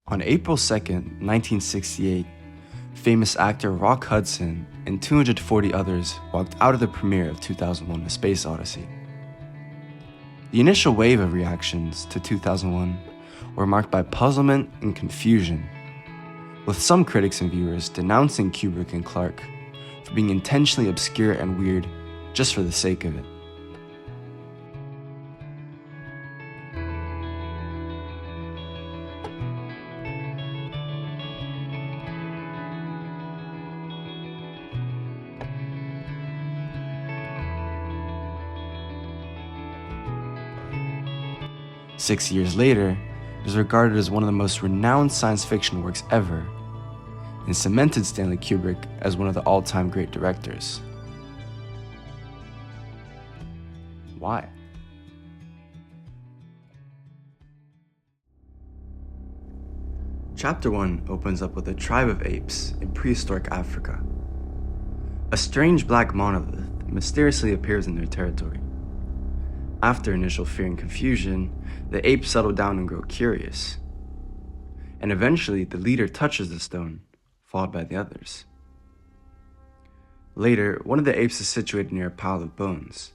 On April 2nd, 1968, famous actor Rock Hudson and 240 others walked out of the premiere of 2001: A Space Odyssey. The initial wave of reactions to 2001 were marked by puzzlement and confusion, with some critics and viewers denouncing Kubrick and Clark for being intentionally obscure and weird just for the sake of it. Six years later, it is regarded as one of the most renowned science fiction works ever, and cemented Stanley Kubrick as one of the all-time great directors. Why? Chapter 1 opens up with a tribe of apes in prehistoric Africa. A strange black monolith mysteriously appears in their territory. After initial fear and confusion, the apes settle down and grow curious. And eventually, the leader touches the stone, followed by the others. Later, one of the apes is situated near a pile of bones,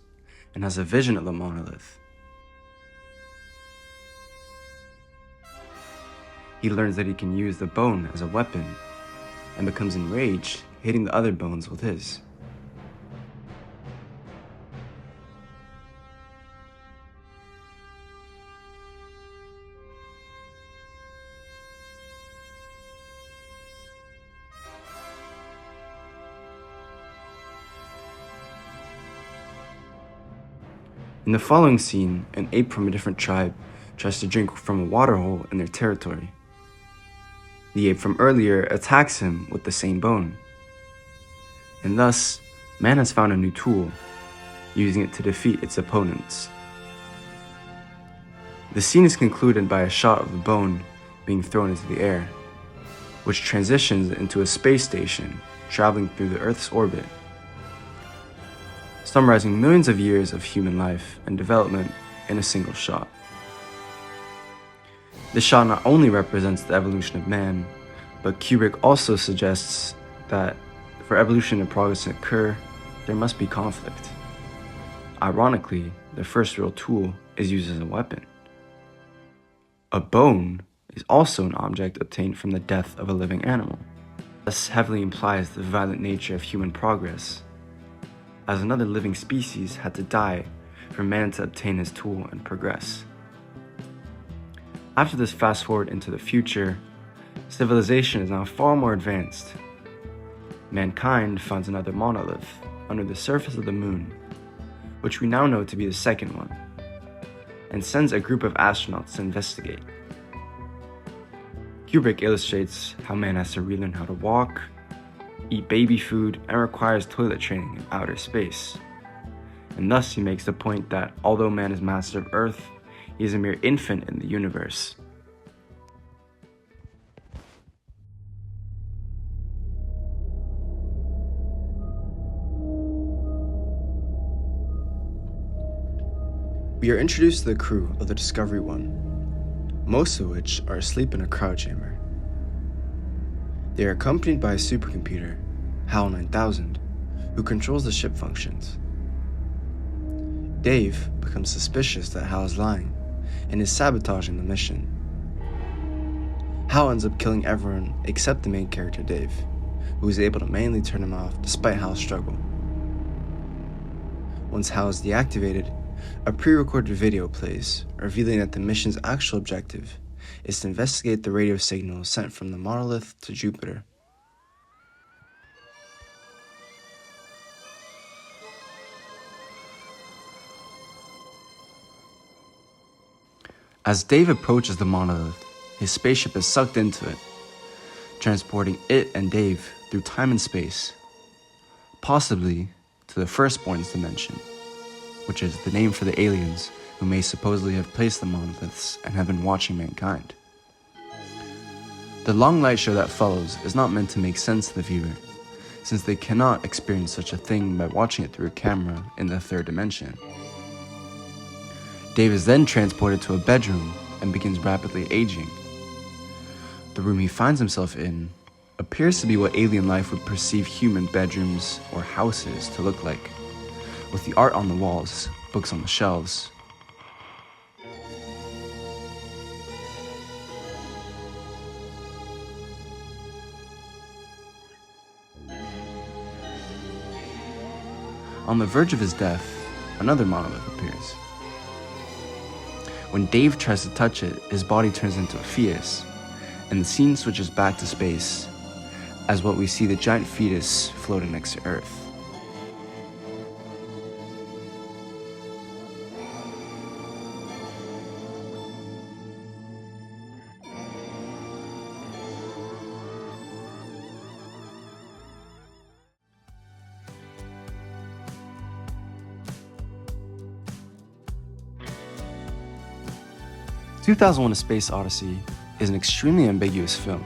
and has a vision of the monolith. He learns that he can use the bone as a weapon, and becomes enraged, hitting the other bones with his. In the following scene, an ape from a different tribe tries to drink from a water hole in their territory. The ape from earlier attacks him with the same bone. And thus, man has found a new tool, using it to defeat its opponents. The scene is concluded by a shot of the bone being thrown into the air, which transitions into a space station traveling through the Earth's orbit, summarizing millions of years of human life and development in a single shot. This shot not only represents the evolution of man, but Kubrick also suggests that for evolution and progress to occur, there must be conflict. Ironically, the first real tool is used as a weapon. A bone is also an object obtained from the death of a living animal. This heavily implies the violent nature of human progress, as another living species had to die for man to obtain his tool and progress. After this fast forward into the future, civilization is now far more advanced. Mankind finds another monolith under the surface of the moon, which we now know to be the second one, and sends a group of astronauts to investigate. Kubrick illustrates how man has to relearn how to walk, eat baby food, and requires toilet training in outer space. And thus he makes the point that although man is master of Earth, he is a mere infant in the universe. We are introduced to the crew of the Discovery 1, most of which are asleep in a cryo chamber. They are accompanied by a supercomputer, HAL 9000, who controls the ship functions. Dave becomes suspicious that HAL is lying and is sabotaging the mission. HAL ends up killing everyone except the main character Dave, who is able to manually turn him off despite HAL's struggle. Once HAL is deactivated, a pre-recorded video plays, revealing that the mission's actual objective is to investigate the radio signal sent from the monolith to Jupiter. As Dave approaches the monolith, his spaceship is sucked into it, transporting it and Dave through time and space, possibly to the Firstborn's dimension, which is the name for the aliens who may supposedly have placed the monoliths and have been watching mankind. The long light show that follows is not meant to make sense to the viewer, since they cannot experience such a thing by watching it through a camera in the third dimension. Dave is then transported to a bedroom and begins rapidly aging. The room he finds himself in appears to be what alien life would perceive human bedrooms or houses to look like, with the art on the walls, books on the shelves. On the verge of his death, another monolith appears. When Dave tries to touch it, his body turns into a fetus, and the scene switches back to space as what we see the giant fetus floating next to Earth. "2001: A Space Odyssey" is an extremely ambiguous film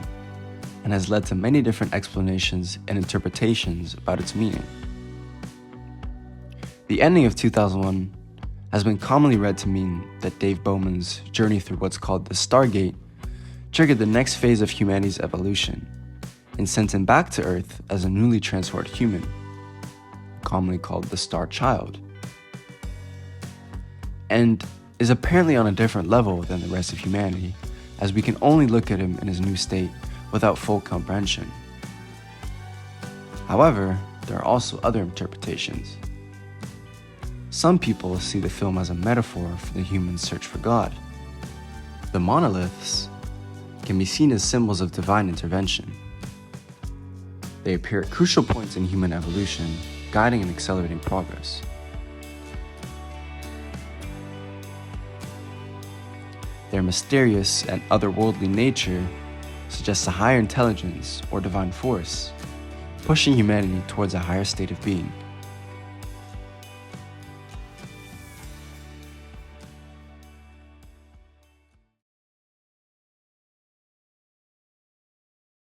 and has led to many different explanations and interpretations about its meaning. The ending of 2001 has been commonly read to mean that Dave Bowman's journey through what's called the Stargate triggered the next phase of humanity's evolution and sent him back to Earth as a newly transformed human, commonly called the Star Child, and is apparently on a different level than the rest of humanity, as we can only look at him in his new state without full comprehension. However, there are also other interpretations. Some people see the film as a metaphor for the human search for God. The monoliths can be seen as symbols of divine intervention. They appear at crucial points in human evolution, guiding and accelerating progress. Their mysterious and otherworldly nature suggests a higher intelligence or divine force, pushing humanity towards a higher state of being.